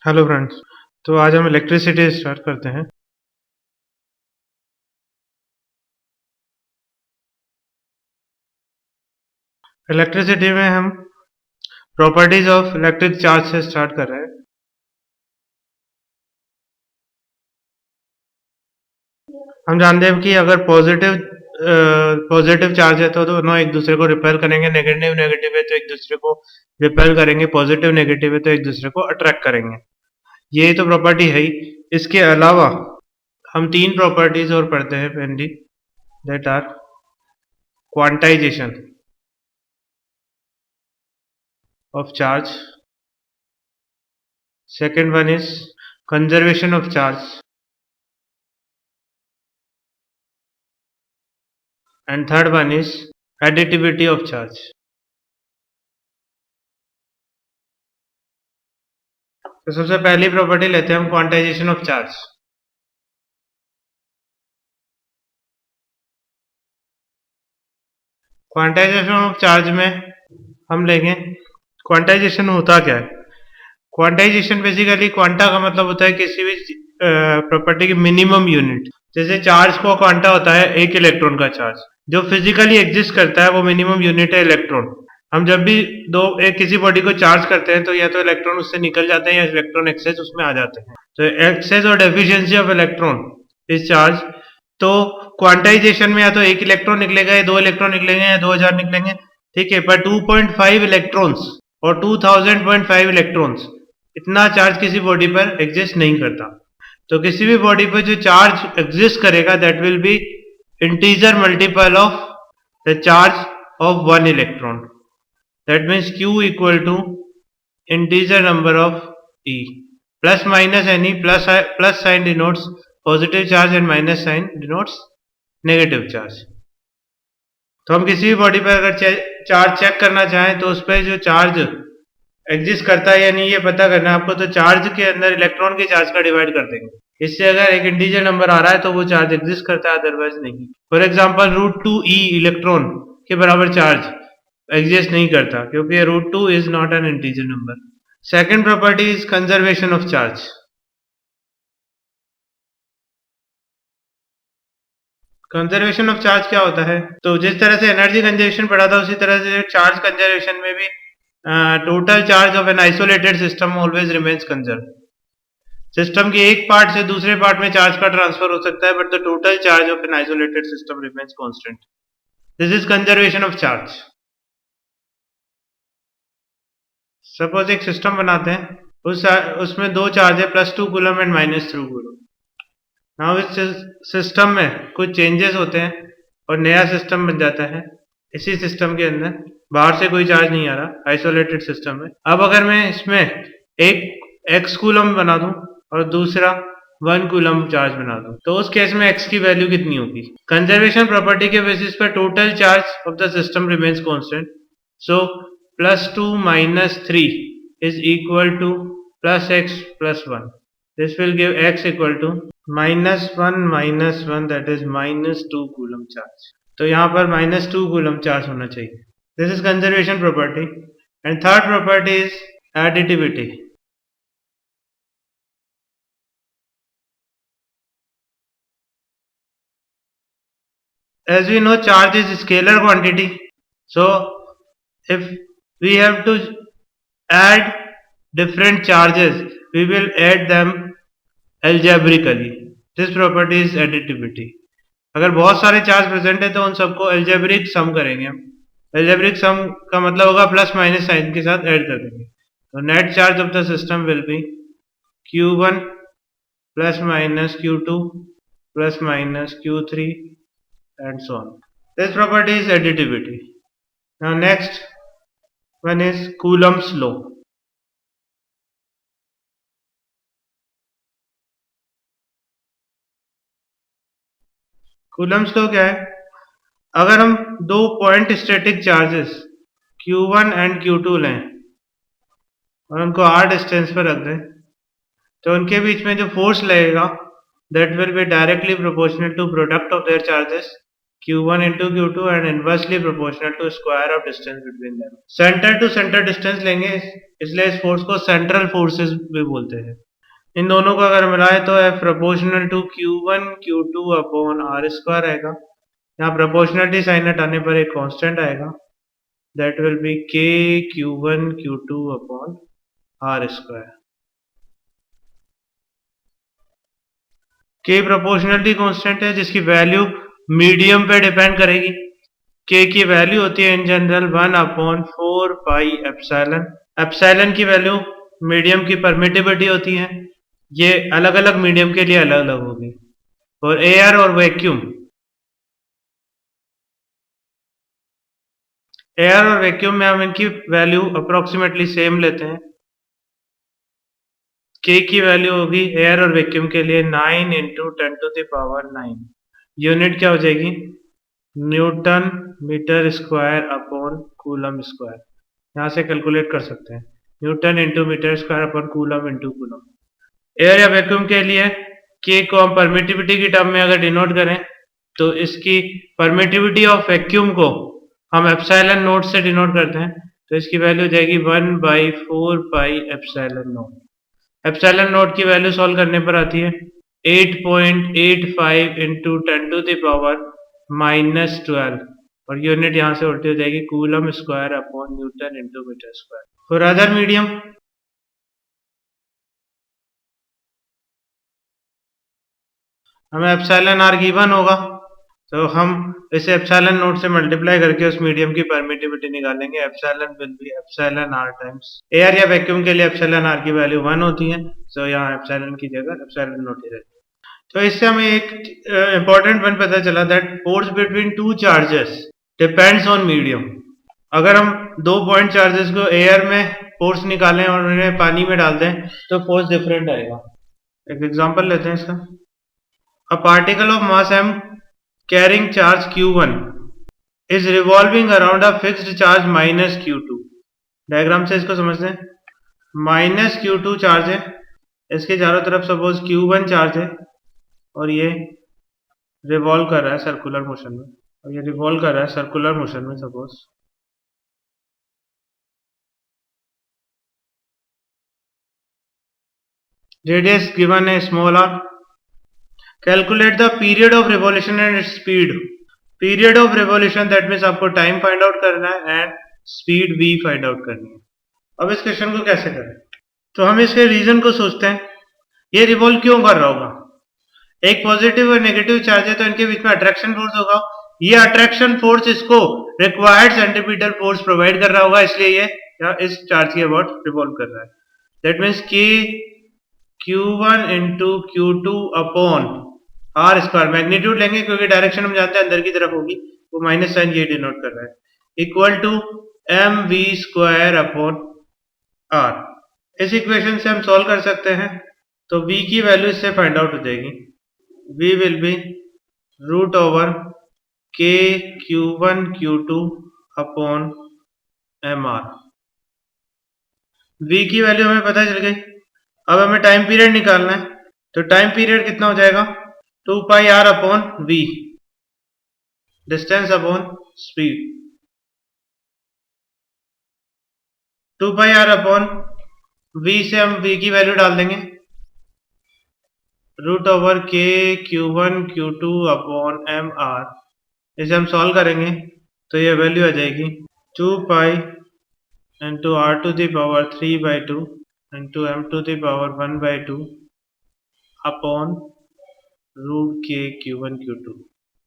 Hello friends. तो आज हम इलेक्ट्रिसिटी स्टार्ट करते हैं। इलेक्ट्रिसिटी में हम प्रॉपर्टीज ऑफ इलेक्ट्रिक चार्ज से स्टार्ट कर रहे हैं। हम जानते हैं कि अगर पॉजिटिव चार्ज है तो दोनों एक दूसरे को रिपेल करेंगे, नेगेटिव नेगेटिव है तो एक दूसरे को रिपेल करेंगे, पॉजिटिव नेगेटिव है तो एक दूसरे को अट्रैक्ट करेंगे। यही तो प्रॉपर्टी है ही। इसके अलावा हम तीन प्रॉपर्टीज और पढ़ते हैं पहली, that are quantization of charge. Second one is conservation of charge. And third one is additivity of charge. तो सबसे पहली प्रॉपर्टी लेते हैं हम quantization of charge. Quantization of charge में हम लेंगे, क्वांटाइजेशन होता क्या है। क्वांटाइजेशन बेसिकली, क्वांटा का मतलब होता है किसी भी प्रॉपर्टी की मिनिमम यूनिट। जैसे चार्ज को क्वांटा होता है एक इलेक्ट्रॉन का चार्ज, जो फिजिकली एग्जिस्ट करता है वो मिनिमम यूनिट है इलेक्ट्रॉन। हम जब भी किसी बॉडी को चार्ज करते हैं तो या तो इलेक्ट्रॉन उससे निकल जाते हैं या इलेक्ट्रॉन एक्सेस उसमें आ जाते हैं। तो एक्सेस और डेफिशिएंसी ऑफ इलेक्ट्रॉन इस चार्ज, तो क्वांटाइजेशन में या तो एक इलेक्ट्रॉन निकलेगा या दो इलेक्ट्रॉन निकलेंगे या 2000 निकलेंगे, ठीक है। पर 2.5 इलेक्ट्रॉन्स और 2000.5 इलेक्ट्रॉन्स, इतना चार्ज किसी बॉडी पर एग्जिस्ट नहीं करता। तो किसी भी बॉडी पर जो चार्ज एग्जिस्ट करेगा that will be integer multiple of the charge of one electron. That means Q equal to integer number of E। Plus minus any, plus sign denotes positive charge and minus sign denotes negative charge. तो हम किसी भी body पर अगर charge cheque करना चाहें तो उस पर जो चार्ज एग्जिस्ट करता है या नहीं ये पता करना है आपको, तो चार्ज के अंदर इलेक्ट्रॉन के चार्ज का डिवाइड कर देंगे। इससे अगर एक इंटीजर नंबर आ रहा है तो वो चार्ज एग्जिस्ट करता है, अदरवाइज नहीं। फॉर एग्जांपल √2e इलेक्ट्रॉन के बराबर चार्ज एग्जिस्ट नहीं करता क्योंकि √2 is not an integer number. Second property is conservation of charge. Conservation of charge क्या होता है, तो जिस तरह से एनर्जी कंजर्वेशन पढ़ा था उसी तरह से चार्ज कंजर्वेशन में भी total charge of an isolated system always remains conserve. System के एक पार्ट से दूसरे पार्ट में चार्ज का ट्रांसफर हो सकता है but the total charge of an isolated system remains constant. This is conservation of charge. Suppose एक सिस्टम बनाते हैं, उसमें दो चार्ज है, +2 कूलम एंड -3 कूलम। नाउ इस सिस्टम में कुछ चेंजेस होते हैं और नया सिस्टम बन जाता है। इसी सिस्टम के अंदर बाहर से कोई चार्ज नहीं आ रहा, आइसोलेटेड सिस्टम में। अब अगर मैं इसमें एक x कूलम बना दूं और दूसरा 1 कूलम चार्ज बना दूं, तो उस केस में x की वैल्यू कितनी होगी। कंजर्वेशन प्रॉपर्टी के बेसिस पर total charge of the system remains constant. So +2 - 3 is equal to +x + 1. This will give x equal to -1 that is -2 coulomb charge. तो यहाँ पर -2 कूलम चार्ज होना चाहिए। This is conservation property. And third property is additivity. As we know, charge is scalar quantity. So if we have to add different charges, we will add them algebraically. This property is additivity. अगर बहुत सारे charge present है तो उन सबको algebraic sum करेंगे हम। Algebraic sum का मतलब होगा प्लस माइनस साइन के साथ ऐड कर देंगे। तो net charge of the system will be Q1 ± Q2 ± Q3 and so on. This property is additivity. Now next one is Coulomb's law. Coulomb's law क्या है, अगर हम दो point static charges Q1 and Q2 लें और उनको r distance पर रख दें तो उनके बीच में जो फोर्स लगेगा that will be directly proportional to product of their charges Q1 into Q2 and inversely proportional to square of distance between them. Centre to centre distance लेंगे, इसलिए इस फोर्स को सेंट्रल फोर्सेस भी बोलते हैं। इन दोनों को अगर मिलाए तो F proportional to Q1 Q2 upon R square आएगा। यहाँ प्रोपोर्शनलिटी साइन हटाने पर एक कांस्टेंट आएगा, that will be K Q1 Q2 upon R square. K proportionality constant है जिसकी वैल्यू मीडियम पे डिपेंड करेगी। K की वैल्यू होती है in general 1 upon 4 pi epsilon. Epsilon की वैल्यू मीडियम की परमिटिविटी होती है, ये अलग अलग मीडियम के लिए अलग अलग होगी। और एयर और वैक्यूम, एयर और वैक्यूम में हम इनकी वैल्यू अप्रोक्सीमेटली सेम लेते हैं। K की वैल्यू होगी एयर और वैक्यूम के लिए 9 इंटू 10⁻⁹। यूनिट क्या हो जाएगी? Newton metre square upon coulomb square. यहाँ से कैलकुलेट कर सकते हैं, newton into metre square upon coulomb into coulomb. Air या वैक्यूम के लिए K को हम परमिटिविटी की टर्म में अगर डिनोट करें तो इसकी परमिटिविटी ऑफ वैक्यूम को हम एप्सिलॉन नोट से डिनोट करते हैं, तो इसकी वैल्यू हो जाएगी 1/4 pi epsilon note. Epsilon note की वैल्यू सॉल्व करने पर आती है 8.85 इंटू 10⁻⁻12 और यूनिट यहाँ से उल्टी हो जाएगी coulomb square upon newton into metre square. For other medium हमें एप्सिलॉन आर गिवन होगा, तो हम इसे एप्सिलॉन नोट से मल्टीप्लाई करके उस मीडियम की परमिटिविटी निकालेंगे। Epsilon will be epsilon r times air या वैक्यूम के लिए एप्सिलॉन आर की वैल्यू 1 होती है, तो यहाँ एप्सिलॉन की जगह एप्सिलॉन नोट ही रहती है। तो इससे हमें एक इंपॉर्टेंट पॉइंट पता चला that force between two charges depends on medium. अगर हम दो पॉइंट चार्जेस को एयर में फोर्स निकालें और उन्हें पानी में डाल दें तो फोर्स डिफरेंट आएगा। एक एग्जांपल लेते हैं इसका। A particle of mass m carrying charge q1 is revolving around a fixed charge minus q2। Diagram से इसको समझते हैं। माइनस q2 चार्ज है, इसके चारों तरफ सपोज q1 चार्ज है और ये रिवॉल्व कर रहा है सर्कुलर मोशन में, और ये रिवॉल्व कर रहा है सर्कुलर मोशन में सपोज। रेडियस गिवन है small r। Calculate the period of revolution and speed. Period of revolution that means आपको टाइम फाइंड आउट करना है एंड स्पीड भी फाइंड आउट करनी है। अब इस क्वेश्चन को कैसे करें, तो हम इसके रीजन को सोचते हैं। ये रिवॉल्व क्यों कर रहा होगा? एक पॉजिटिव और नेगेटिव चार्ज है तो इनके बीच में अट्रैक्शन फोर्स होगा। ये अट्रैक्शन फोर्स इसको रिक्वायर्ड सेंट्रीपिटल फोर्स प्रोवाइड कर रहा होगा, इसलिए ये इस चार्ज के अबाउट रिवॉल्व कर रहा है। दैट मीन्स कि Q1 इंटू Q2 upon r square, magnitude लेंगे क्योंकि डायरेक्शन हम जानते हैं अंदर की तरफ होगी, वो माइनस साइन ये डिनोट कर रहा है, equal to mv square upon r. इस इक्वेशन से हम सॉल्व कर सकते हैं, तो v की वैल्यू इससे फाइंड आउट हो जाएगी। v will be root over k Q1 Q2 upon mr। v की वैल्यू हमें पता चल गई। अब हमें टाइम पीरियड निकालना है, तो टाइम पीरियड कितना हो जाएगा? 2 pi r upon v, distance upon speed. 2 pi r upon v से हम वी की वैल्यू डाल देंगे, रूट ओवर के Q1 Q2 upon M R. इसे हम सॉल्व करेंगे तो ये वैल्यू आ जाएगी 2 pi into r to the power 3/2 into m to the power 1/2 upon root के Q1 Q2।